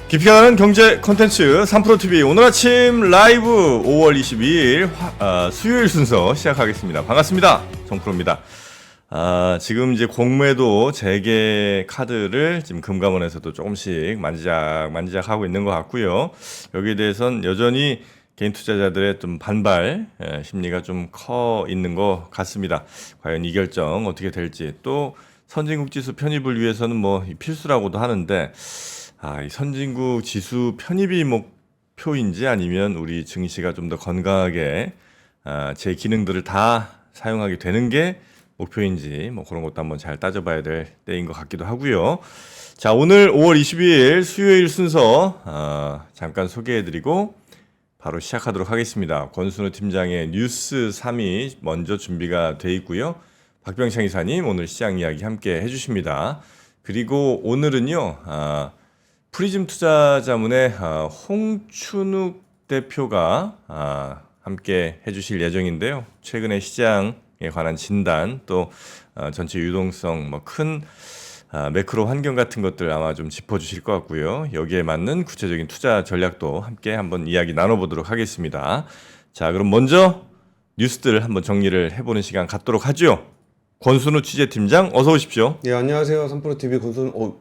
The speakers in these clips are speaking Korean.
깊이 가는 경제 콘텐츠 3프로TV 오늘 아침 라이브 5월 22일 수요일 순서 시작하겠습니다. 반갑습니다. 정프로입니다. 지금 이제 공매도 재개 카드를 지금 금감원에서도 조금씩 만지작 하고 있는 것 같고요. 여기에 대해서는 여전히 개인 투자자들의 좀 반발 심리가 좀 커 있는 것 같습니다. 과연 이 결정 어떻게 될지, 또 선진국 지수 편입을 위해서는 뭐 필수라고도 하는데 이 선진국 지수 편입이 목표인지 아니면 우리 증시가 좀 더 건강하게 제 기능들을 다 사용하게 되는 게 목표인지 뭐 그런 것도 한번 잘 따져봐야 될 때인 것 같기도 하고요. 자, 오늘 5월 22일 수요일 순서 잠깐 소개해드리고 바로 시작하도록 하겠습니다. 권순우 팀장의 뉴스 3이 먼저 준비가 돼 있고요. 박병창 이사님 오늘 시장 이야기 함께 해주십니다. 그리고 오늘은요. 프리즘 투자자문의 홍춘욱 대표가 함께 해주실 예정인데요. 최근의 시장에 관한 진단, 또 전체 유동성, 큰 매크로 환경 같은 것들 아마 좀 짚어주실 것 같고요. 여기에 맞는 구체적인 투자 전략도 함께 한번 이야기 나눠보도록 하겠습니다. 자, 그럼 먼저 뉴스들을 한번 정리를 해보는 시간 갖도록 하죠. 권순우 취재팀장 어서 오십시오. 예, 안녕하세요. 3프로TV 권순우.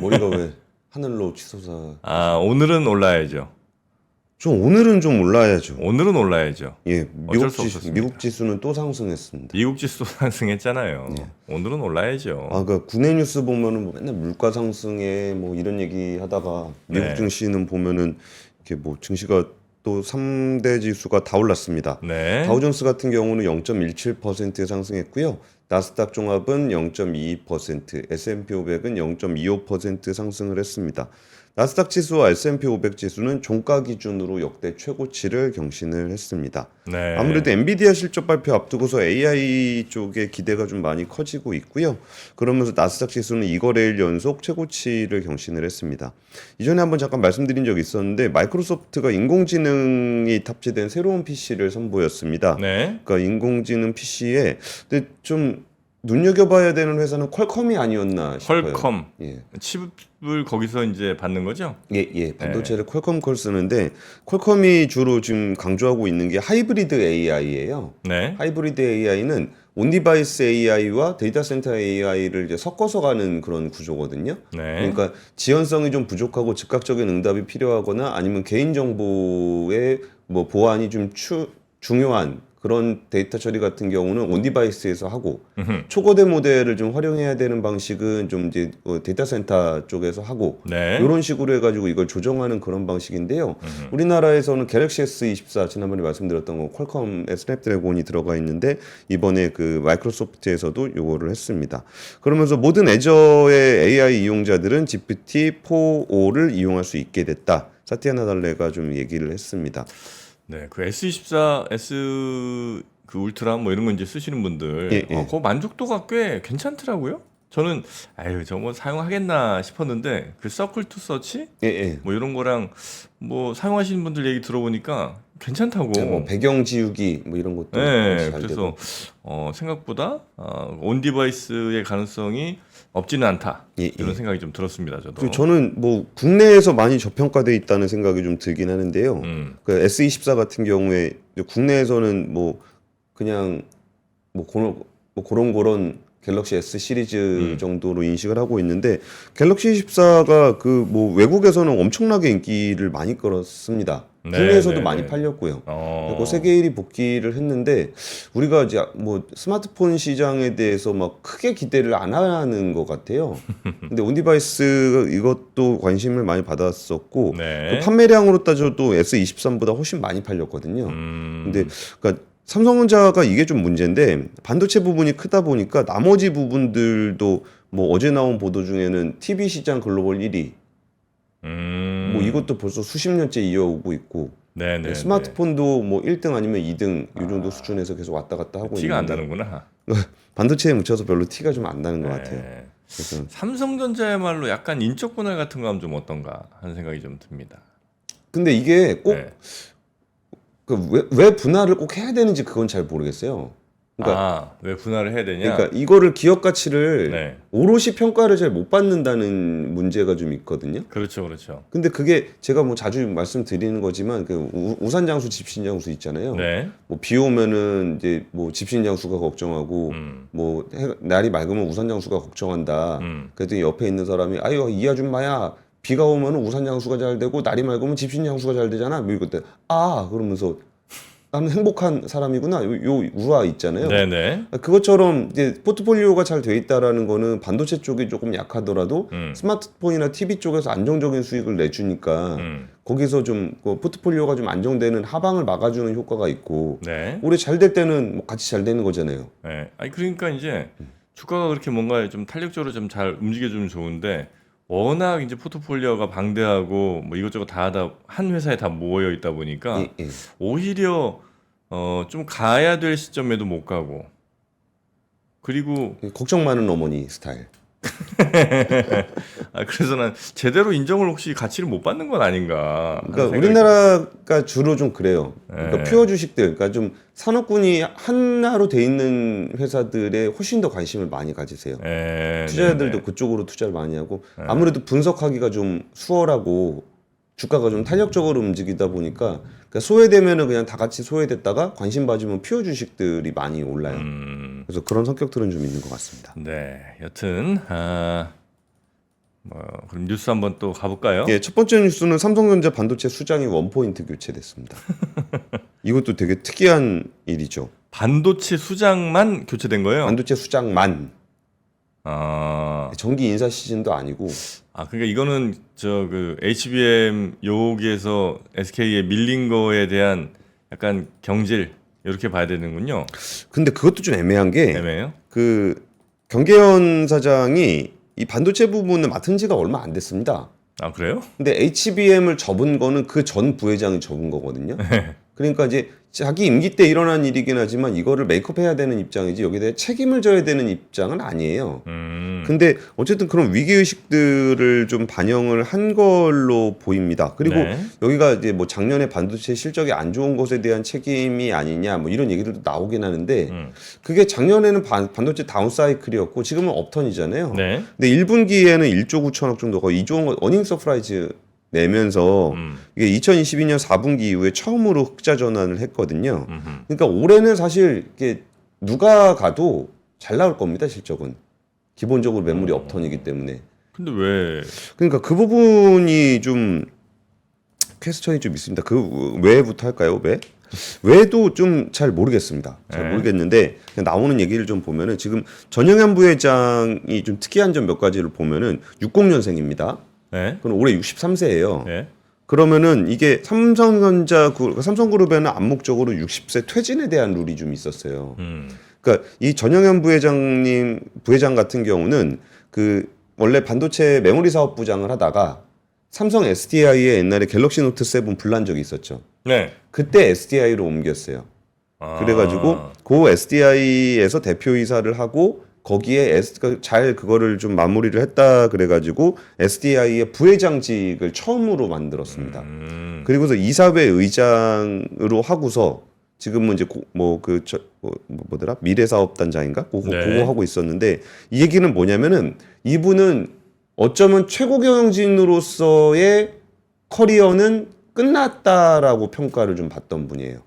머리가 왜 하늘로 치솟아. 오늘은 올라야죠. 좀 오늘은 좀 올라야죠. 오늘은 올라야죠. 예, 어쩔 수 없었습니다. 미국 지수는 또 상승했습니다. 미국 지수 상승했잖아요. 오늘은 올라야죠. 그러니까 국내 뉴스 보면은 뭐 맨날 물가 상승에 뭐 이런 얘기 하다가 미국 네. 증시는 보면은 이렇게 뭐 증시가 또 3대 지수가 다 올랐습니다. 네. 다우존스 같은 경우는 0.17% 상승했고요. 나스닥 종합은 0.22%, S&P 500은 0.25% 상승을 했습니다. 나스닥 지수와 S&P 500 지수는 종가 기준으로 역대 최고치를 경신을 했습니다. 네. 아무래도 엔비디아 실적 발표 앞두고서 AI 쪽에 기대가 좀 많이 커지고 있고요. 그러면서 나스닥 지수는 2거래일 연속 최고치를 경신을 했습니다. 이전에 한번 잠깐 말씀드린 적이 있었는데 마이크로소프트가 인공지능이 탑재된 새로운 PC를 선보였습니다. 네. 그러니까 인공지능 PC에 근데 좀 눈여겨봐야 되는 회사는 퀄컴이 아니었나 싶어요. 퀄컴. 예. 칩을 거기서 이제 받는 거죠? 예. 반도체를 퀄컴 걸 쓰는데 퀄컴이 주로 지금 강조하고 있는 게 하이브리드 AI예요. 네. 하이브리드 AI는 온디바이스 AI와 데이터 센터 AI를 이제 섞어서 가는 그런 구조거든요. 네. 그러니까 지연성이 좀 부족하고 즉각적인 응답이 필요하거나 아니면 개인정보의 뭐 보안이 좀 중요한 그런 데이터 처리 같은 경우는 온디바이스에서 하고 초거대 모델을 좀 활용해야 되는 방식은 좀 이제 데이터 센터 쪽에서 하고 네. 이런 식으로 해가지고 이걸 조정하는 그런 방식인데요. 우리나라에서는 갤럭시 S24 지난번에 말씀드렸던 거 퀄컴의 스냅드래곤이 들어가 있는데 이번에 그 마이크로소프트에서도 요거를 했습니다. 그러면서 모든 애저의 AI 이용자들은 GPT-4o를 이용할 수 있게 됐다. 사티아 나달레가 좀 얘기를 했습니다. 네. 그 S24, 그 울트라 뭐 이런 거 이제 쓰시는 분들 예. 그 만족도가 꽤 괜찮더라고요. 저는 저거 사용하겠나 싶었는데 그 서클 투 서치 예. 뭐 이런 거랑 뭐 사용하시는 분들 얘기 들어보니까 괜찮다고. 뭐 배경 지우기 뭐 이런 것도 네, 잘 그래서 되고. 생각보다 온 디바이스의 가능성이 없지는 않다. 예. 이런 생각이 좀 들었습니다, 저도. 그리고 저는 뭐 국내에서 많이 저평가돼 있다는 생각이 좀 들긴 하는데요. 그 S24 같은 경우에 국내에서는 뭐 그냥 뭐 그런 갤럭시 S 시리즈 정도로 인식을 하고 있는데 갤럭시 24가 그 뭐 외국에서는 엄청나게 인기를 많이 끌었습니다. 네, 국내에서도 네, 많이 네. 팔렸고요. 그리고 세계 1위 복귀를 했는데 우리가 이제 뭐 스마트폰 시장에 대해서 막 크게 기대를 안 하는 것 같아요. 근데 온디바이스 이것도 관심을 많이 받았었고 네. 그 판매량으로 따져도 S23보다 훨씬 많이 팔렸거든요. 근데 그러니까 삼성전자가 이게 좀 문제인데 반도체 부분이 크다 보니까 나머지 부분들도 뭐 어제 나온 보도 중에는 TV 시장 글로벌 1위 뭐 이것도 벌써 수십 년째 이어오고 있고 네네. 스마트폰도 뭐 1등 아니면 2등 이 정도 수준에서 계속 왔다 갔다 하고 티가 안 있는데 나는구나. 반도체에 묻혀서 별로 티가 좀 안 나는 것 네. 같아요. 그래서 삼성전자야말로 약간 인적 분할 같은 거 하면 좀 어떤가 하는 생각이 좀 듭니다. 근데 이게 꼭 네. 왜 분할을 꼭 해야 되는지 그건 잘 모르겠어요. 그러니까, 왜 분할을 해야 되냐? 그러니까 이거를 기업 가치를 네. 오롯이 평가를 잘 못 받는다는 문제가 좀 있거든요. 그렇죠, 그렇죠. 근데 그게 제가 뭐 자주 말씀드리는 거지만 그 우산장수, 집신장수 있잖아요. 네. 뭐 비 오면은 이제 뭐 집신장수가 걱정하고 뭐 날이 맑으면 우산장수가 걱정한다. 그랬더니 옆에 있는 사람이 아유 이 아줌마야 비가 오면은 우산장수가 잘 되고 날이 맑으면 집신장수가 잘 되잖아. 뭐 이럴 때 그러면서 나는 행복한 사람이구나. 요 우화 있잖아요. 네네. 그것처럼 이제 포트폴리오가 잘 돼 있다라는 거는 반도체 쪽이 조금 약하더라도 스마트폰이나 TV 쪽에서 안정적인 수익을 내주니까 거기서 좀 포트폴리오가 좀 안정되는 하방을 막아주는 효과가 있고 네. 올해 잘 될 때는 뭐 같이 잘 되는 거잖아요. 네. 아니 그러니까 이제 주가가 그렇게 뭔가 좀 탄력적으로 좀 잘 움직여주면 좋은데 워낙 이제 포트폴리오가 방대하고 뭐 이것저것 다 한 회사에 다 모여 있다 보니까 예. 오히려 좀 가야 될 시점에도 못 가고 그리고 걱정 많은 어머니 스타일. 그래서 난 제대로 인정을 혹시 가치를 못 받는 건 아닌가. 하는 그러니까 생각이 우리나라가 주로 좀 그래요. 그러니까 네. 퓨어 주식들, 그러니까 좀 산업군이 하나로 돼 있는 회사들에 훨씬 더 관심을 많이 가지세요. 투자자들도 그쪽으로 투자를 많이 하고 아무래도 분석하기가 좀 수월하고 주가가 좀 탄력적으로 움직이다 보니까 그러니까 소외되면은 그냥 다 같이 소외됐다가 관심 받으면 퓨어 주식들이 많이 올라요. 그래서 그런 성격들은 좀 있는 것 같습니다. 네, 여튼 그럼 뉴스 한번 또 가볼까요? 예, 첫 번째 뉴스는 삼성전자 반도체 수장이 원포인트 교체됐습니다. 이것도 되게 특이한 일이죠. 반도체 수장만 교체된 거예요? 반도체 수장만. 아, 정기 인사 시즌도 아니고. 그러니까 이거는 그 HBM 여기에서 SK에 밀린 거에 대한 약간 경질 이렇게 봐야 되는군요. 근데 그것도 좀 애매한 게 애매해요? 그 경계현 사장이 이 반도체 부분을 맡은 지가 얼마 안 됐습니다. 그래요? 근데 HBM을 접은 거는 그 전 부회장이 접은 거거든요. 그러니까 이제 자기 임기 때 일어난 일이긴 하지만 이거를 메이크업해야 되는 입장이지 여기에 대해 책임을 져야 되는 입장은 아니에요. 근데 어쨌든 그런 위기의식들을 좀 반영을 한 걸로 보입니다. 그리고 네. 여기가 이제 뭐 작년에 반도체 실적이 안 좋은 것에 대한 책임이 아니냐 뭐 이런 얘기들도 나오긴 하는데 그게 작년에는 반도체 다운사이클이었고 지금은 업턴이잖아요. 네. 근데 1분기에는 1조 9천억 정도가 2조 원 어닝 서프라이즈 내면서 이게 2022년 4분기 이후에 처음으로 흑자 전환을 했거든요. 그러니까 올해는 사실 이게 누가 가도 잘 나올 겁니다, 실적은. 기본적으로 매물이 업턴이기 때문에. 근데 왜? 그러니까 그 부분이 좀 퀘스천이 좀 있습니다. 그 왜부터 할까요? 왜? 왜도 좀 잘 모르겠습니다. 잘 모르겠는데 그냥 나오는 얘기를 좀 보면은 지금 전영현 부회장이 좀 특이한 점 몇 가지를 보면은 60년생입니다. 네. 그럼 올해 63세예요. 네. 그러면은 이게 삼성그룹에는 암묵적으로 60세 퇴진에 대한 룰이 좀 있었어요. 그러니까 이 전영현 부회장 같은 경우는 그 원래 반도체 메모리 사업 부장을 하다가 삼성 SDI에 옛날에 갤럭시 노트 7 불난 적이 있었죠. 네. 그때 SDI로 옮겼어요. 그래가지고 그 SDI에서 대표이사를 하고 거기에 잘 그거를 좀 마무리를 했다 그래가지고 SDI의 부회장직을 처음으로 만들었습니다. 그리고서 이사회 의장으로 하고서 지금은 이제 뭐더라 미래사업단장인가 그거 하고 있었는데 이 얘기는 뭐냐면은 이분은 어쩌면 최고 경영진으로서의 커리어는 끝났다라고 평가를 좀 받던 분이에요.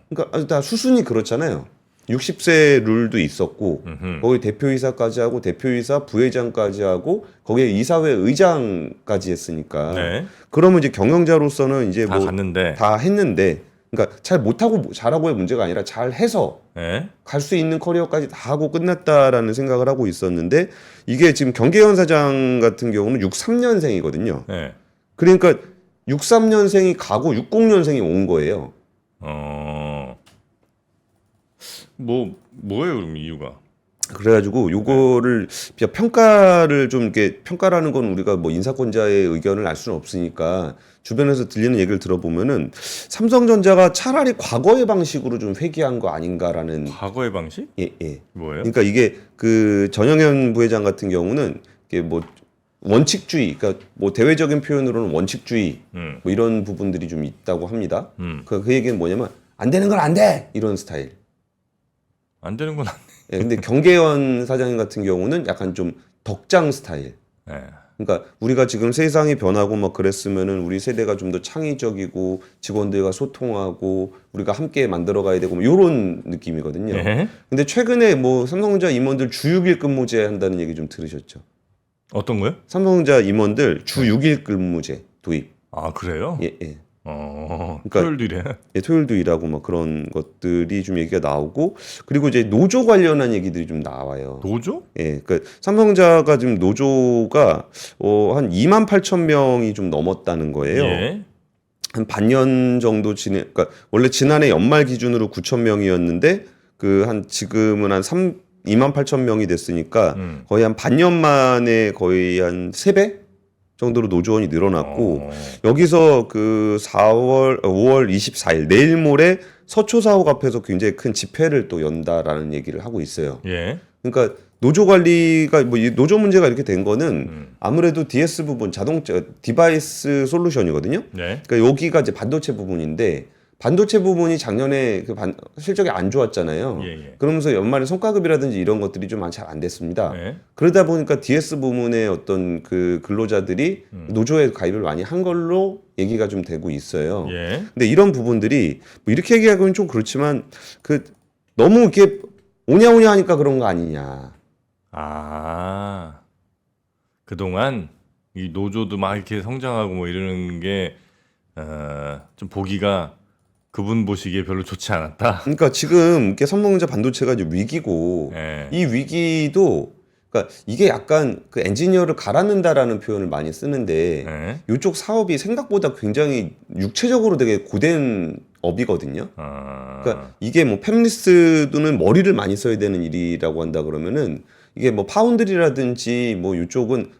그러니까 다 수순이 그렇잖아요. 60세 룰도 있었고 거기 대표이사까지 하고 대표이사 부회장까지 하고 거기에 이사회 의장까지 했으니까 그러면 이제 경영자로서는 이제 다 갔는데 다 했는데 그러니까 잘 못하고 잘하고의 문제가 아니라 잘 해서 갈 수 있는 커리어까지 다 하고 끝났다라는 생각을 하고 있었는데 이게 지금 경계현 사장 같은 경우는 63년생이거든요. 그러니까 63년생이 가고 60년생이 온 거예요. 뭐예요, 그럼 이유가? 그래가지고 요거를 평가를 좀 이렇게 평가라는 건 우리가 뭐 인사권자의 의견을 알 수는 없으니까 주변에서 들리는 얘기를 들어보면은 삼성전자가 차라리 과거의 방식으로 좀 회귀한 거 아닌가라는. 과거의 방식? 예. 뭐예요? 그러니까 이게 그 전영현 부회장 같은 경우는 이게 뭐 원칙주의, 그러니까 뭐 대외적인 표현으로는 원칙주의 뭐 이런 부분들이 좀 있다고 합니다. 그 얘기는 뭐냐면 안 되는 건 안 돼 이런 스타일. 안 되는 건 안 돼. 예, 근데 경계현 사장님 같은 경우는 약간 좀 덕장 스타일. 네. 그러니까 우리가 지금 세상이 변하고 막 그랬으면은 우리 세대가 좀 더 창의적이고 직원들과 소통하고 우리가 함께 만들어가야 되고 뭐 이런 느낌이거든요. 네. 근데 최근에 뭐 삼성전자 임원들 주 6일 근무제 한다는 얘기 좀 들으셨죠? 어떤 거요? 삼성전자 임원들 주 6일 근무제 도입. 아 그래요? 예, 예. 그러니까- 토요일도 이래. 예, 토요일도 일하고 막 그런 것들이 좀 얘기가 나오고 그리고 이제 노조 관련한 얘기들이 좀 나와요. 노조? 예, 그러니까 삼성전자가 지금 노조가 한 2만 8천 명이 좀 넘었다는 거예요. 예. 한 반년 정도 그러니까 원래 지난해 연말 기준으로 9천 명이었는데 지금은 한 2만 8천 명이 됐으니까 거의 한 반년 만에 거의 한 3배 정도로 노조원이 늘어났고 여기서 5월 24일 내일 모레 서초사옥 앞에서 굉장히 큰 집회를 또 연다라는 얘기를 하고 있어요. 예. 그러니까 노조 관리가 뭐 이 노조 문제가 이렇게 된 거는 아무래도 DS 부분 자동차 디바이스 솔루션이거든요. 네. 그러니까 여기가 이제 반도체 부분인데 반도체 부분이 작년에 실적이 안 좋았잖아요. 예. 그러면서 연말에 성과급이라든지 이런 것들이 좀 잘 안 됐습니다. 네. 그러다 보니까 DS 부문의 어떤 근로자들이 노조에 가입을 많이 한 걸로 얘기가 좀 되고 있어요. 예. 근데 이런 부분들이 뭐 이렇게 얘기하기는 좀 그렇지만 너무 이렇게 오냐오냐 하니까 그런 거 아니냐. 아 그동안 이 노조도 막 이렇게 성장하고 뭐 이러는 게 좀 보기가 그분 보시기에 별로 좋지 않았다. 그러니까 지금 이렇게 삼성전자 반도체가 이제 위기고 예. 이 위기도 그러니까 이게 약간 엔지니어를 갈아넣는다라는 표현을 많이 쓰는데 예. 이쪽 사업이 생각보다 굉장히 육체적으로 되게 고된 업이거든요. 아. 그러니까 이게 뭐 팹리스트는 머리를 많이 써야 되는 일이라고 한다 그러면은 이게 뭐 파운드리라든지 뭐 이쪽은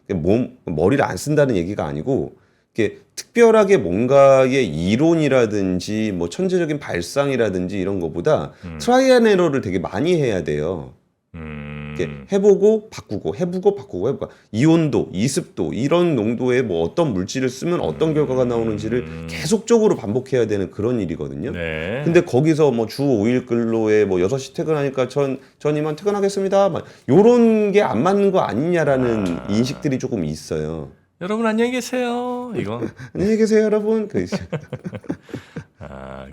머리를 안 쓴다는 얘기가 아니고 이게 특별하게 뭔가의 이론이라든지 뭐 천재적인 발상이라든지 이런 것보다 트라이 앤 에러를 되게 많이 해야 돼요. 이렇게 해보고 바꾸고 해보고 바꾸고 해보고 이온도, 이습도 이런 농도의 뭐 어떤 물질을 쓰면 어떤 결과가 나오는지를 계속적으로 반복해야 되는 그런 일이거든요. 네. 근데 거기서 뭐 주 5일 근로에 뭐 6시 퇴근하니까 전 이만 퇴근하겠습니다. 막 요런 게 안 맞는 거 아니냐라는 인식들이 조금 있어요. 여러분 안녕히 계세요. 이거. 안녕히 계세요, 여러분.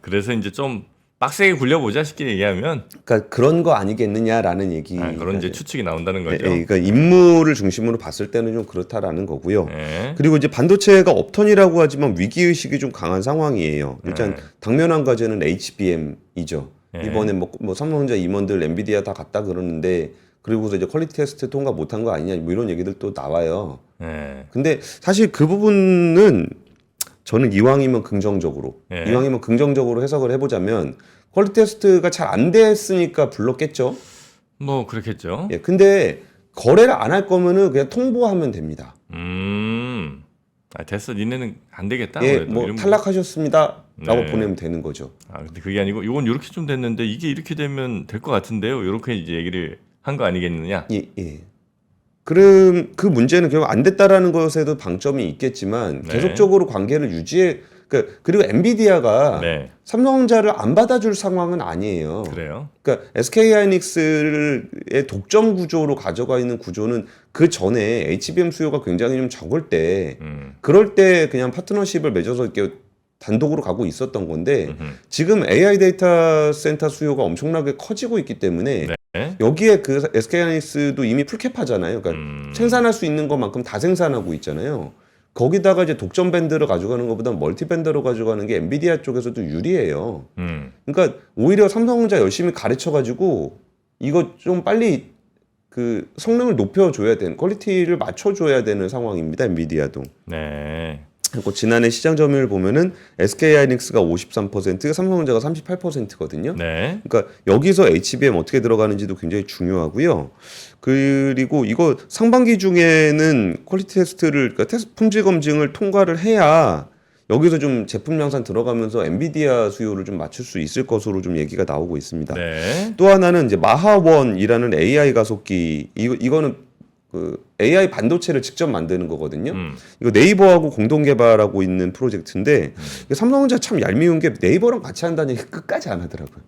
그래서 이제 좀 빡세게 굴려보자 쉽게 얘기하면 그러니까 그런 거 아니겠느냐라는 얘기. 그런 이제 추측이 나온다는 거죠. 그러니까 인물을 중심으로 봤을 때는 좀 그렇다라는 거고요. 네. 그리고 이제 반도체가 업턴이라고 하지만 위기 의식이 좀 강한 상황이에요. 일단 당면한 과제는 HBM이죠. 네. 이번에 뭐 삼성전자 임원들 엔비디아 다 갔다 그러는데 그리고서 이제 퀄리티 테스트 통과 못한 거 아니냐 뭐 이런 얘기들 또 나와요. 네. 근데 사실 그 부분은 저는 이왕이면 긍정적으로 해석을 해보자면 퀄리티 테스트가 잘 안 됐으니까 불렀겠죠. 뭐 그렇겠죠. 예, 근데 거래를 안 할 거면은 그냥 통보하면 됩니다. 됐어, 니네는 안 되겠다. 예, 그래도 뭐 이런 탈락하셨습니다라고 네. 보내면 되는 거죠. 근데 그게 아니고 이건 이렇게 좀 됐는데 이게 이렇게 되면 될 것 같은데요. 이렇게 이제 얘기를 한 거 아니겠느냐? 예. 그럼 그 문제는 결국 안 됐다라는 것에도 방점이 있겠지만 네. 계속적으로 관계를 그리고 엔비디아가 네. 삼성전자를 안 받아줄 상황은 아니에요. 그래요. 그러니까 SK하이닉스의 독점 구조로 가져가 있는 구조는 그 전에 HBM 수요가 굉장히 좀 적을 때 그럴 때 그냥 파트너십을 맺어서 이렇게 단독으로 가고 있었던 건데 지금 AI 데이터 센터 수요가 엄청나게 커지고 있기 때문에 네. 여기에 SK하이닉스도 이미 풀캡하잖아요. 그러니까 생산할 수 있는 것만큼 다 생산하고 있잖아요. 거기다가 이제 독점 밴드를 가져가는 것보다 멀티 밴드로 가져가는 게 엔비디아 쪽에서도 유리해요. 그러니까 오히려 삼성전자 열심히 가르쳐가지고 이거 좀 빨리 성능을 높여줘야 되는 퀄리티를 맞춰줘야 되는 상황입니다. 엔비디아도. 네. 그리고 지난해 시장 점유율 보면은 SK하이닉스가 53%, 삼성전자가 38%거든요. 네. 그러니까 여기서 HBM 어떻게 들어가는지도 굉장히 중요하고요. 그리고 이거 상반기 중에는 퀄리티 테스트를 그러니까 품질 검증을 통과를 해야 여기서 좀 제품量산 들어가면서 엔비디아 수요를 좀 맞출 수 있을 것으로 좀 얘기가 나오고 있습니다. 네. 또 하나는 이제 마하원이라는 AI 가속기 이거는 AI 반도체를 직접 만드는 거거든요. 이거 네이버하고 공동 개발하고 있는 프로젝트인데 이게 삼성전자 참 얄미운 게 네이버랑 같이 한다는 얘기 끝까지 안 하더라고요.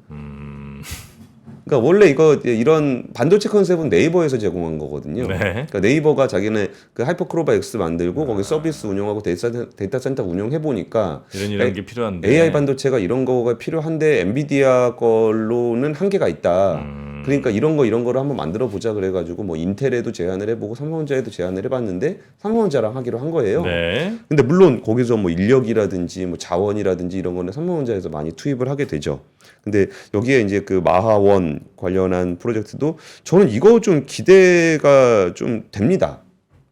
그러니까 원래 이런 반도체 컨셉은 네이버에서 제공한 거거든요. 네. 그러니까 네이버가 자기네 그 하이퍼크로바 X 만들고 거기 서비스 운영하고 데이터 센터 운영해 보니까 이런 게 필요한데 AI 반도체가 이런 거가 필요한데 엔비디아 걸로는 한계가 있다. 그러니까 이런 거를 한번 만들어 보자 그래가지고 뭐 인텔에도 제안을 해보고 삼성전자에도 제안을 해봤는데 삼성전자랑 하기로 한 거예요. 네. 근데 물론 거기서 뭐 인력이라든지 뭐 자원이라든지 이런 거는 삼성전자에서 많이 투입을 하게 되죠. 근데 여기에 이제 그 마하원 관련한 프로젝트도 저는 이거 좀 기대가 좀 됩니다.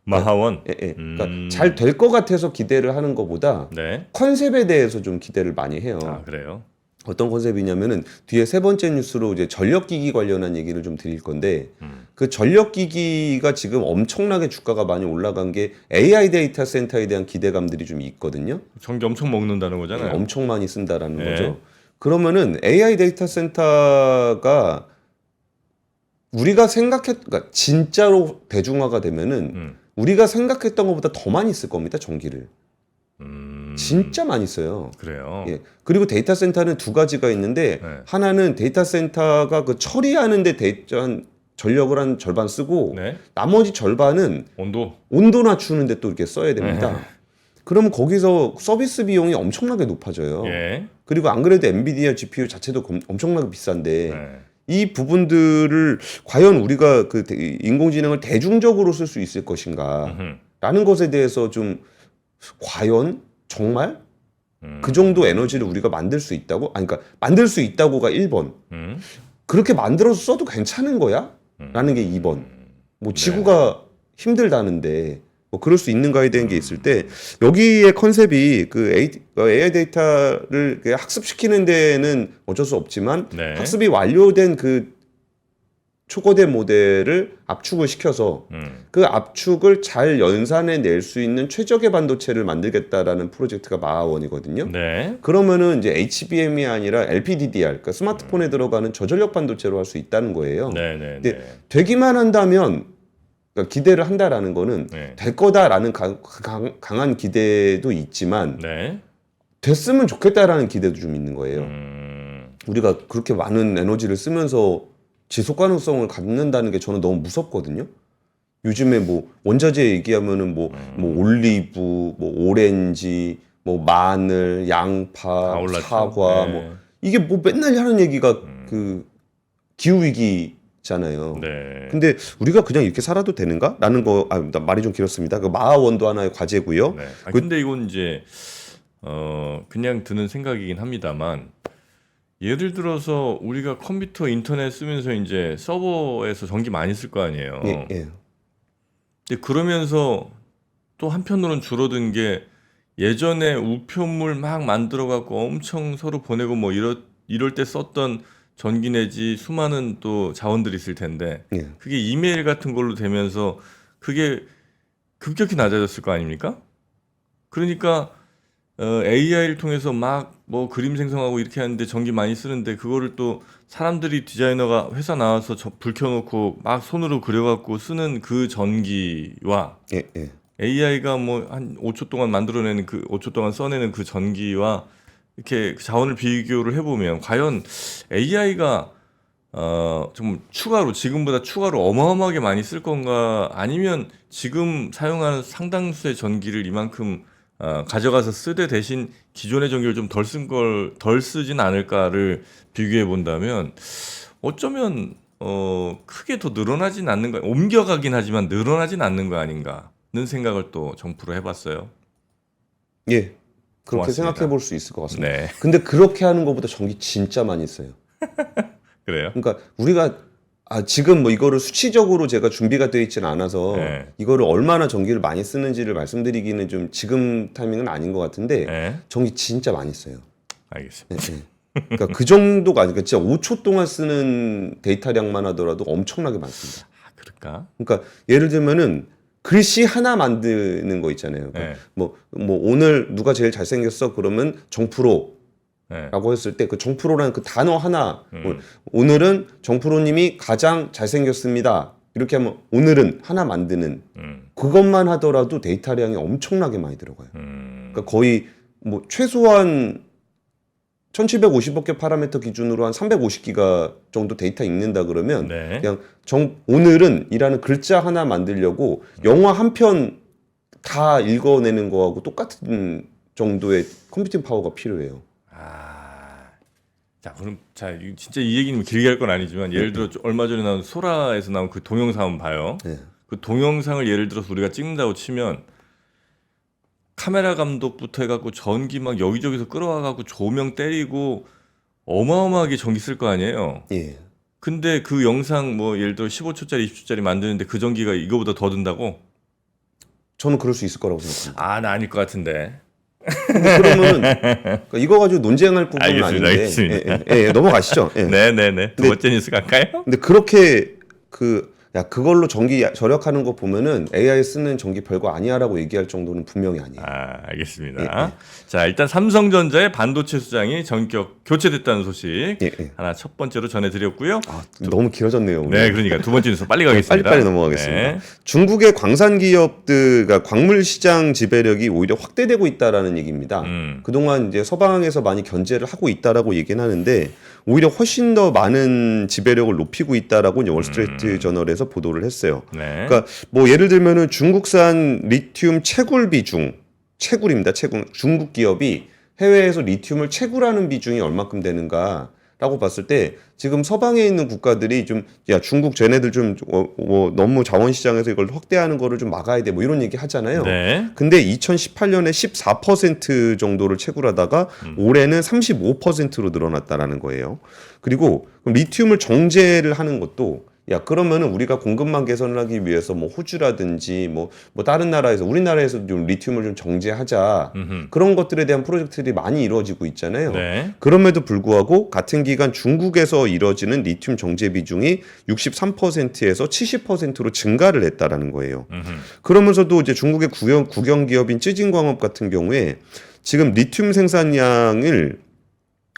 마하원. 예. 그러니까 잘 될 것 같아서 기대를 하는 것보다 네. 컨셉에 대해서 좀 기대를 많이 해요. 아, 그래요. 어떤 컨셉이냐면은 뒤에 세 번째 뉴스로 이제 전력기기 관련한 얘기를 좀 드릴 건데 그 전력기기가 지금 엄청나게 주가가 많이 올라간 게 AI 데이터 센터에 대한 기대감들이 좀 있거든요. 전기 엄청 먹는다는 거잖아요. 엄청 많이 쓴다라는 네. 거죠. 그러면은 AI 데이터 센터가 우리가 그러니까 진짜로 대중화가 되면은 우리가 생각했던 것보다 더 많이 쓸 겁니다, 전기를. 진짜 많이 써요. 그래요. 예. 그리고 데이터 센터는 두 가지가 있는데 네. 하나는 데이터 센터가 그 처리하는데 전력을 한 절반 쓰고 네. 나머지 절반은 온도 낮추는데 또 이렇게 써야 됩니다. 네. 그러면 거기서 서비스 비용이 엄청나게 높아져요. 예. 그리고 안 그래도 엔비디아 GPU 자체도 엄청나게 비싼데 네. 이 부분들을 과연 우리가 그 인공지능을 대중적으로 쓸 수 있을 것인가 라는 것에 대해서 좀 과연 정말 그 정도 에너지를 우리가 만들 수 있다고? 아니 그러니까 만들 수 있다고가 1번. 그렇게 만들어서 써도 괜찮은 거야? 라는 게 2번. 뭐 지구가 힘들다는데 뭐 그럴 수 있는가에 대한 게 있을 때 여기에 컨셉이 그 AI 데이터를 학습시키는 데는 어쩔 수 없지만 네. 학습이 완료된 그 초거대 모델을 압축을 시켜서 그 압축을 잘 연산해 낼 수 있는 최적의 반도체를 만들겠다라는 프로젝트가 마하원이거든요. 네. 그러면은 이제 HBM이 아니라 LPDDR, 그러니까 스마트폰에 들어가는 저전력 반도체로 할 수 있다는 거예요. 네. 근데 되기만 한다면 그러니까 기대를 한다라는 거는 네. 될 거다라는 강한 기대도 있지만 네. 됐으면 좋겠다라는 기대도 좀 있는 거예요. 우리가 그렇게 많은 에너지를 쓰면서 지속 가능성을 갖는다는 게 저는 너무 무섭거든요. 요즘에 뭐 원자재 얘기하면은 뭐 올리브, 뭐 오렌지, 뭐 마늘, 양파, 사과, 네. 뭐 이게 뭐 맨날 하는 얘기가 그 기후 위기잖아요. 네. 근데 우리가 그냥 이렇게 살아도 되는가? 라는 거, 말이 좀 길었습니다. 그 마하원도 하나의 과제고요. 네. 근데 이건 이제 그냥 드는 생각이긴 합니다만 예를 들어서 우리가 컴퓨터 인터넷 쓰면서 이제 서버에서 전기 많이 쓸 거 아니에요. 예. 근데 그러면서 또 한편으로는 줄어든 게 예전에 우편물 막 만들어 갖고 엄청 서로 보내고 뭐 이럴 때 썼던 전기 내지 수많은 또 자원들이 있을 텐데 예. 그게 이메일 같은 걸로 되면서 그게 급격히 낮아졌을 거 아닙니까? 그러니까 AI를 통해서 막 뭐 그림 생성하고 이렇게 하는데 전기 많이 쓰는데 그거를 또 사람들이 디자이너가 회사 나와서 불 켜놓고 막 손으로 그려갖고 쓰는 그 전기와 예. AI가 뭐 한 5초 동안 만들어내는 그 5초 동안 써내는 그 전기와 이렇게 자원을 비교를 해보면 과연 AI가 좀 추가로 지금보다 추가로 어마어마하게 많이 쓸 건가 아니면 지금 사용하는 상당수의 전기를 이만큼 가져가서 쓰되 대신 기존의 전기를 좀 덜 쓰진 않을까를 비교해 본다면 어쩌면 크게 더 늘어나진 않는 거 옮겨가긴 하지만 늘어나진 않는 거 아닌가는 생각을 또 정프로 해봤어요. 예. 그렇게 고맙습니다. 생각해 볼 수 있을 것 같습니다. 네. 근데 그렇게 하는 것보다 전기 진짜 많이 써요. 그래요? 그러니까 우리가 지금 뭐 이거를 수치적으로 제가 준비가 되어 있지는 않아서 네. 이거를 얼마나 전기를 많이 쓰는지를 말씀드리기는 좀 지금 타이밍은 아닌 것 같은데 네. 전기 진짜 많이 써요. 알겠습니다. 네. 그러니까 그 정도가 아니니까 진짜 5초 동안 쓰는 데이터량만 하더라도 엄청나게 많습니다. 그럴까? 그러니까 예를 들면은 글씨 하나 만드는 거 있잖아요. 그러니까 네. 뭐 오늘 누가 제일 잘생겼어? 그러면 정프로 네. 라고 했을 때 그 정프로라는 그 단어 하나 오늘은 정프로님이 가장 잘생겼습니다. 이렇게 하면 오늘은 하나 만드는 그것만 하더라도 데이터량이 엄청나게 많이 들어가요. 그러니까 거의 뭐 최소한 1750개 파라미터 기준으로 한 350기가 정도 데이터 읽는다 그러면 네. 그냥 오늘은 이라는 글자 하나 만들려고 영화 한 편 다 읽어내는 거하고 똑같은 정도의 컴퓨팅 파워가 필요해요. 자, 그럼 진짜 이 얘기는 길게 할 건 아니지만 예를 들어 얼마 전에 나온 소라에서 나온 그 동영상 한번 봐요. 네. 그 동영상을 예를 들어서 우리가 찍는다고 치면 카메라 감독부터 해갖고 전기 막 여기저기서 끌어와갖고 조명 때리고 어마어마하게 전기 쓸 거 아니에요. 예. 근데 그 영상 뭐 예를 들어 15초짜리 20초짜리 만드는데 그 전기가 이거보다 더 든다고? 저는 그럴 수 있을 거라고 생각합니다. 나 아닐 것 같은데. 그러면 그러니까 이거 가지고 논쟁할 부분은 알겠습니다, 아닌데 알겠습니다. 예, 넘어가시죠. 예. 네네네. 두 번째 뉴스 갈까요? 근데 그렇게 그걸로 전기 절약하는 거 보면은 AI 쓰는 전기 별거 아니야라고 얘기할 정도는 분명히 아니에요. 알겠습니다. 자, 일단 삼성전자의 반도체 수장이 전격 교체됐다는 소식 하나 첫 번째로 전해드렸고요. 너무 길어졌네요. 오늘. 네, 그러니까 두 번째 뉴스 빨리 가겠습니다. 빨리 넘어가겠습니다. 네. 중국의 광산 기업들과 광물 시장 지배력이 오히려 확대되고 있다라는 얘기입니다. 그동안 이제 서방에서 많이 견제를 하고 있다라고 얘기는 하는데 오히려 훨씬 더 많은 지배력을 높이고 있다라고 이제 월스트리트 저널에서 보도를 했어요. 네. 그러니까 뭐 예를 들면은 중국산 리튬 채굴 비중, 채굴입니다. 채굴. 중국 기업이 해외에서 리튬을 채굴하는 비중이 얼마큼 되는가라고 봤을 때 지금 서방에 있는 국가들이 좀 중국 쟤네들 좀 너무 자원 시장에서 이걸 확대하는 거를 좀 막아야 돼 뭐 이런 얘기 하잖아요. 네. 근데 2018년에 14% 정도를 채굴하다가 올해는 35%로 늘어났다라는 거예요. 그리고 리튬을 정제를 하는 것도 그러면은 우리가 공급망 개선을 하기 위해서 뭐 호주라든지 뭐 다른 나라에서 우리나라에서 좀 리튬을 좀 정제하자 그런 것들에 대한 프로젝트들이 많이 이루어지고 있잖아요. 네. 그럼에도 불구하고 같은 기간 중국에서 이루어지는 리튬 정제 비중이 63%에서 70%로 증가를 했다라는 거예요. 그러면서도 이제 중국의 국영 기업인 찌진광업 같은 경우에 지금 리튬 생산량을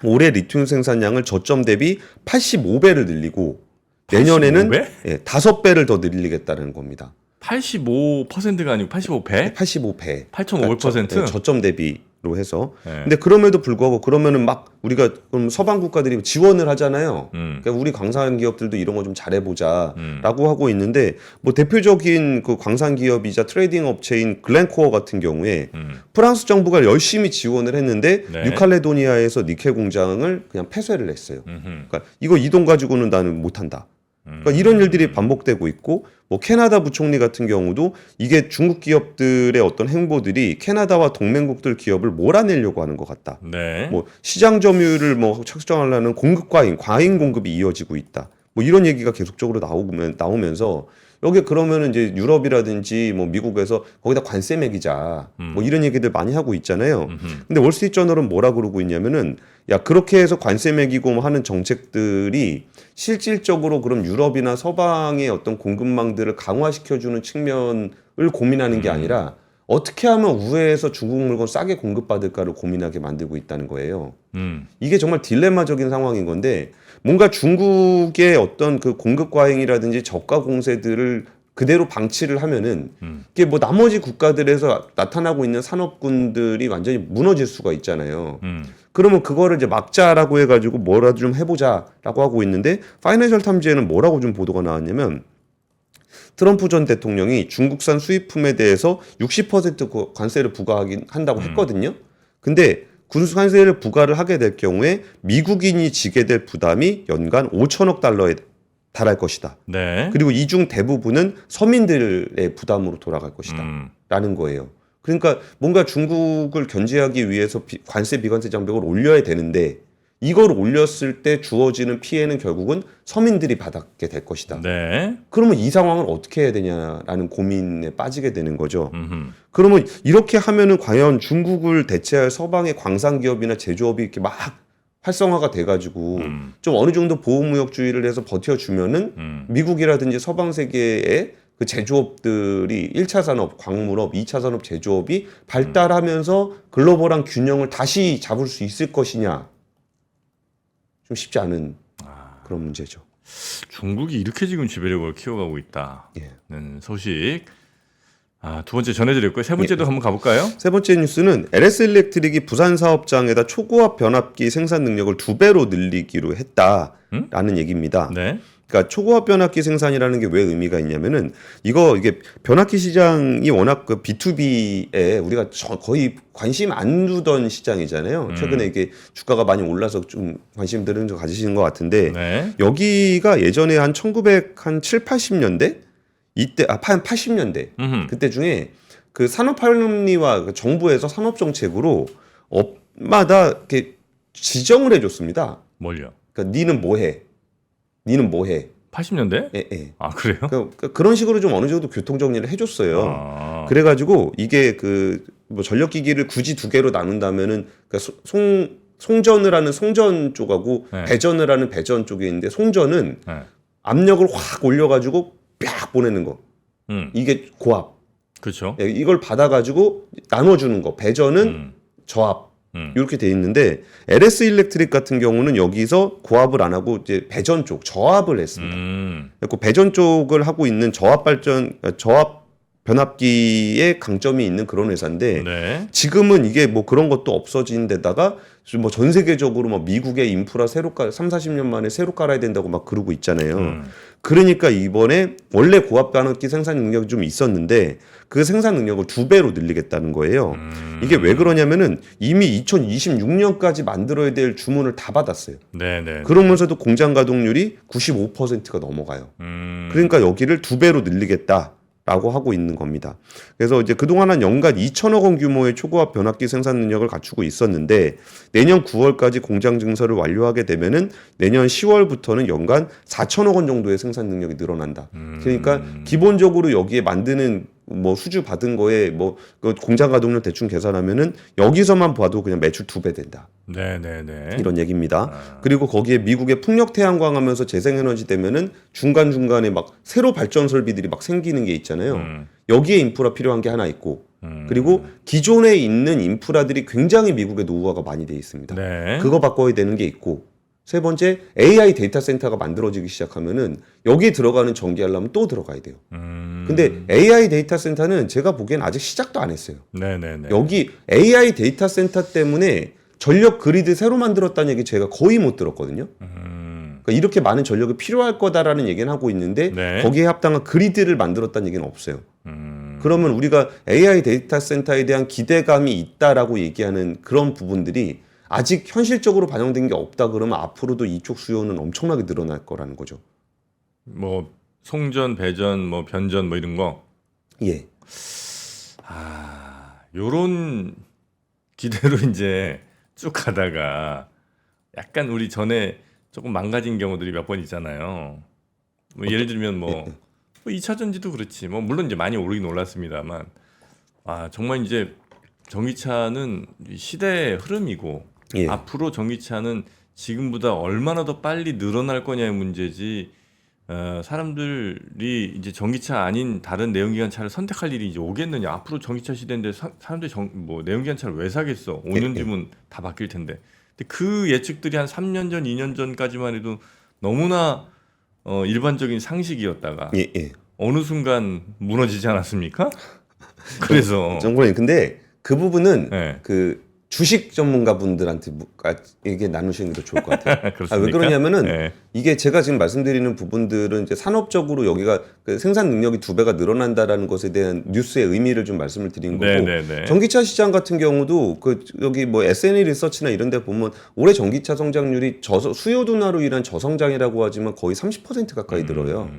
올해 리튬 생산량을 저점 대비 85배를 늘리고 내년에는 85배? 5배를 더 늘리겠다는 겁니다. 85%가 아니고 85배? 85배. 8.5%? 저점 대비로 해서. 네. 근데 그럼에도 불구하고 그러면은 막 우리가 그럼 서방 국가들이 지원을 하잖아요. 그러니까 우리 광산 기업들도 이런 거 좀 잘해보자라고 하고 있는데 뭐 대표적인 그 광산 기업이자 트레이딩 업체인 글렌코어 같은 경우에 프랑스 정부가 열심히 지원을 했는데 네. 뉴칼레도니아에서 니켈 공장을 그냥 폐쇄를 했어요. 그러니까 이거 이 돈 가지고는 나는 못한다. 그러니까 이런 일들이 반복되고 있고 뭐 캐나다 부총리 같은 경우도 이게 중국 기업들의 어떤 행보들이 캐나다와 동맹국들 기업을 몰아내려고 하는 것 같다. 네. 뭐 시장 점유율을 뭐 측정하려는 공급 과잉 공급이 이어지고 있다. 뭐 이런 얘기가 계속적으로 나오면서 여기 그러면은 이제 유럽이라든지 뭐 미국에서 거기다 관세 매기자 뭐 이런 얘기들 많이 하고 있잖아요. 근데 월스트리트 저널은 뭐라 그러고 있냐면은 그렇게 해서 관세 매기고 뭐 하는 정책들이 실질적으로 그럼 유럽이나 서방의 어떤 공급망들을 강화시켜주는 측면을 고민하는 게 아니라 어떻게 하면 우회해서 중국 물건 싸게 공급받을까를 고민하게 만들고 있다는 거예요. 이게 정말 딜레마적인 상황인 건데 뭔가 중국의 어떤 그 공급 과잉이라든지 저가 공세들을 그대로 방치를 하면은 이게 뭐 나머지 국가들에서 나타나고 있는 산업군들이 완전히 무너질 수가 있잖아요. 그러면 그거를 이제 막자라고 해가지고 뭐라도 좀 해보자라고 하고 있는데 파이낸셜 타임즈에는 뭐라고 좀 보도가 나왔냐면 트럼프 전 대통령이 중국산 수입품에 대해서 60% 관세를 한다고 했거든요. 근데 관세를 부과를 하게 될 경우에 미국인이 지게 될 부담이 연간 5천억 달러에 달할 것이다. 네. 그리고 이 중 대부분은 서민들의 부담으로 돌아갈 것이다. 라는 거예요. 그러니까 뭔가 중국을 견제하기 위해서 관세 비관세 장벽을 올려야 되는데 이걸 올렸을 때 주어지는 피해는 결국은 서민들이 받게 될 것이다. 네. 그러면 이 상황을 어떻게 해야 되냐라는 고민에 빠지게 되는 거죠. 그러면 이렇게 하면은 과연 중국을 대체할 서방의 광산 기업이나 제조업이 이렇게 막 활성화가 돼가지고 좀 어느 정도 보호무역주의를 해서 버텨주면은 미국이라든지 서방 세계의 그 제조업들이 1차 산업, 광물업, 2차 산업 제조업이 발달하면서 글로벌한 균형을 다시 잡을 수 있을 것이냐. 좀 쉽지 않은 그런 문제죠. 중국이 이렇게 지금 지배력을 키워가고 있다는 소식. 두 번째 전해드렸고요. 세 번째도 한번 가볼까요? 세 번째 뉴스는 LS 일렉트릭이 부산 사업장에다 초고압 변압기 생산 능력을 2배로 늘리기로 했다라는 얘기입니다. 네. 그러니까 초고압 변압기 생산이라는 게 왜 의미가 있냐면은 이게 변압기 시장이 워낙 그 B2B에 우리가 거의 관심 안 두던 시장이잖아요. 최근에 이게 주가가 많이 올라서 좀 관심들은 좀 가지시는 것 같은데 네. 여기가 예전에 한 1907, 80년대 이때 한 80년대 그때 중에 그 산업합리화 그 정부에서 산업 정책으로 업마다 이렇게 지정을 해줬습니다. 뭘요? 그러니까 니는 뭐해? 니는 뭐해? 80년대? 예. 그래요? 그런 식으로 좀 어느 정도 교통 정리를 해줬어요. 그래가지고 이게 그 뭐 전력기기를 굳이 두 개로 나눈다면은 그러니까 송전을 하는 송전 쪽하고 네. 배전을 하는 배전 쪽에 있는데 송전은 네. 압력을 확 올려가지고 빡 보내는 거. 이게 고압. 그렇죠. 예, 이걸 받아가지고 나눠주는 거. 배전은 저압. 이렇게 돼 있는데 LS 일렉트릭 같은 경우는 여기서 고압을 안 하고 이제 배전 쪽 저압을 했습니다. 그래서 배전 쪽을 하고 있는 저압 변압기의 강점이 있는 그런 회사인데 네. 지금은 이게 뭐 그런 것도 없어진 데다가 뭐 전 세계적으로 막 미국의 인프라 새로 30-40년 만에 새로 깔아야 된다고 막 그러고 있잖아요. 그러니까 이번에 원래 고압 변압기 생산 능력이 좀 있었는데 그 생산 능력을 2배로 늘리겠다는 거예요. 이게 왜 그러냐면은 이미 2026년까지 만들어야 될 주문을 다 받았어요. 네. 그러면서도 공장 가동률이 95%가 넘어가요. 그러니까 여기를 2배로 늘리겠다. 라고 하고 있는 겁니다. 그래서 이제 그동안 한 연간 2천억 원 규모의 초고압 변압기 생산 능력을 갖추고 있었는데 내년 9월까지 공장 증설을 완료하게 되면은 내년 10월부터는 연간 4천억 원 정도의 생산 능력이 늘어난다. 그러니까 기본적으로 여기에 만드는 뭐 수주 받은 거에 뭐 그 공장 가동률 대충 계산하면은 여기서만 봐도 그냥 매출 2배 된다. 네. 이런 얘기입니다. 그리고 거기에 미국의 풍력 태양광 하면서 재생에너지 되면은 중간중간에 막 새로 발전 설비들이 막 생기는 게 있잖아요. 여기에 인프라 필요한 게 하나 있고 그리고 기존에 있는 인프라들이 굉장히 미국의 노후화가 많이 돼 있습니다. 네. 그거 바꿔야 되는 게 있고 세 번째 AI 데이터 센터가 만들어지기 시작하면은 여기에 들어가는 전기 하려면 또 들어가야 돼요. 근데 AI 데이터 센터는 제가 보기엔 아직 시작도 안 했어요. 네. 여기 AI 데이터 센터 때문에 전력 그리드 새로 만들었다는 얘기 제가 거의 못 들었거든요. 그러니까 이렇게 많은 전력이 필요할 거다라는 얘기는 하고 있는데 네. 거기에 합당한 그리드를 만들었다는 얘기는 없어요. 그러면 우리가 AI 데이터 센터에 대한 기대감이 있다라고 얘기하는 그런 부분들이 아직 현실적으로 반영된 게 없다 그러면 앞으로도 이쪽 수요는 엄청나게 늘어날 거라는 거죠. 뭐 송전, 배전, 뭐 변전 뭐 이런 거. 예. 요런 기대로 이제 쭉 가다가 약간 우리 전에 조금 망가진 경우들이 몇 번 있잖아요. 뭐 예를 들면 뭐 2차 전지도 그렇지. 뭐 물론 이제 많이 오르긴 올랐습니다만 정말 이제 전기차는 시대의 흐름이고 예. 앞으로 전기차는 지금보다 얼마나 더 빨리 늘어날 거냐의 문제지. 사람들이 이제 전기차 아닌 다른 내연기관 차를 선택할 일이 이제 오겠느냐. 앞으로 전기차 시대인데 사람들이 뭐 내연기관 차를 왜 사겠어? 5년 뒤면 다 바뀔 텐데. 근데 그 예측들이 한 3년 전, 2년 전까지만 해도 너무나 일반적인 상식이었다가 예. 어느 순간 무너지지 않았습니까? 그래서 정권님 근데 그 부분은 네. 그 주식 전문가분들한테 얘기 나누시는 게 더 좋을 것 같아요. 그렇습니까? 왜 그러냐면은 네. 이게 제가 지금 말씀드리는 부분들은 이제 산업적으로 여기가 그 생산 능력이 2배가 늘어난다라는 것에 대한 뉴스의 의미를 좀 말씀을 드리는 거고 네. 전기차 시장 같은 경우도 그 여기 뭐 S&E 리서치나 이런 데 보면 올해 전기차 성장률이 수요 둔화로 인한 저성장이라고 하지만 거의 30% 가까이 늘어요.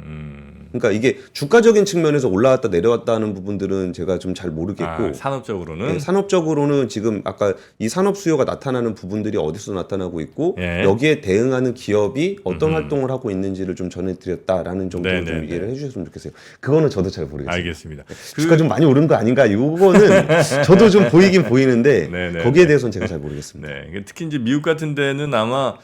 그러니까 이게 주가적인 측면에서 올라왔다 내려왔다 하는 부분들은 제가 좀 잘 모르겠고 산업적으로는 네, 산업적으로는 지금 아까 이 산업 수요가 나타나는 부분들이 어디서 나타나고 있고 예. 여기에 대응하는 기업이 어떤 활동을 하고 있는지를 좀 전해드렸다라는 정도로 좀 네네네. 이해를 해주셨으면 좋겠어요. 그거는 저도 잘 모르겠어요. 알겠습니다. 주가 좀 많이 오른 거 아닌가? 이거는 저도 좀 보이긴 보이는데 네네네. 거기에 대해서는 제가 잘 모르겠습니다. 네, 특히 이제 미국 같은 데는 아마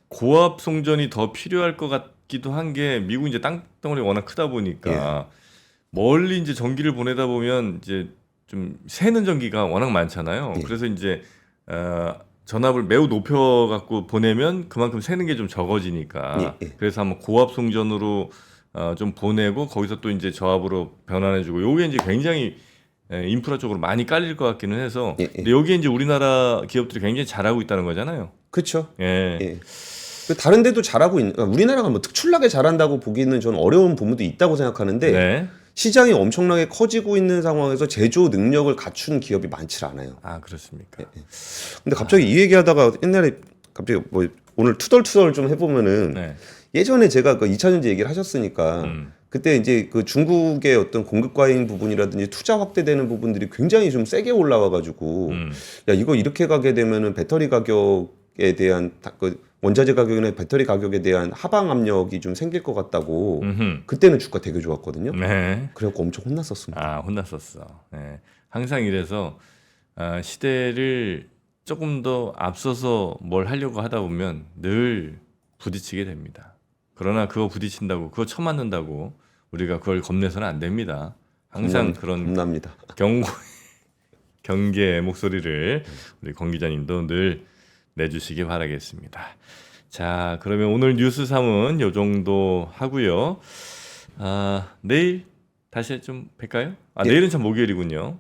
고압 송전이 더 필요할 것 같기도 한 게 미국 이제 땅덩어리가 워낙 크다 보니까 멀리 이제 전기를 보내다 보면 이제 좀 새는 전기가 워낙 많잖아요. 그래서 이제 전압을 매우 높여 갖고 보내면 그만큼 새는 게 좀 적어지니까 그래서 아마 고압 송전으로 좀 보내고 거기서 또 이제 저압으로 변환해주고 요게 이제 굉장히 인프라 쪽으로 많이 깔릴 것 같기는 해서 예, 예. 근데 여기에 이제 우리나라 기업들이 굉장히 잘하고 있다는 거잖아요. 그렇죠. 예. 예. 다른 데도 잘하고 있는, 그러니까 우리나라가 뭐 특출나게 잘한다고 보기는 좀 어려운 부분도 있다고 생각하는데 네. 시장이 엄청나게 커지고 있는 상황에서 제조 능력을 갖춘 기업이 많지 않아요. 아 그렇습니까? 근데 갑자기 이 얘기하다가 옛날에 갑자기 뭐 오늘 투덜투덜 좀 해보면은 네. 예전에 제가 그 2차전지 얘기를 하셨으니까 그때 이제 그 중국의 어떤 공급 과잉 부분이라든지 투자 확대되는 부분들이 굉장히 좀 세게 올라와가지고 야 이거 이렇게 가게 되면은 배터리 가격에 대한 그 원자재 가격이나 배터리 가격에 대한 하방 압력이 좀 생길 것 같다고 그때는 주가 되게 좋았거든요. 네. 그래갖고 엄청 혼났었습니다. 아 혼났었어. 네. 항상 이래서 시대를 조금 더 앞서서 뭘 하려고 하다 보면 늘 부딪히게 됩니다. 그러나 그거 부딪힌다고 그거 쳐맞는다고 우리가 그걸 겁내서는 안 됩니다. 항상 그런 겁납니다. 경계의 목소리를 우리 권 기자님도 늘 내주시기 바라겠습니다. 자, 그러면 오늘 뉴스 3은 요 정도 하고요. 내일 다시 좀 뵐까요? 예. 내일은 참 목요일이군요.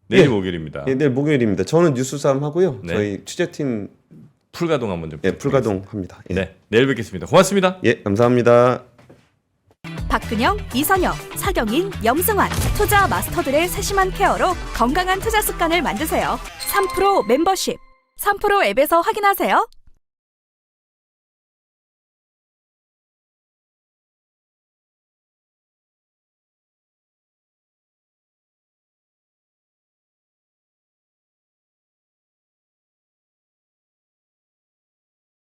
내일 예. 목요일입니다. 예, 내일 목요일입니다. 저는 뉴스3 하고요. 네. 저희 취재팀 풀가동 한번 좀. 풀가동 합니다. 예. 네, 내일 뵙겠습니다. 고맙습니다. 예, 감사합니다. 박근영, 이선영, 사경인, 염승환 투자 마스터들의 세심한 케어로 건강한 투자 습관을 만드세요. 3프로 멤버십 3프로 앱에서 확인하세요.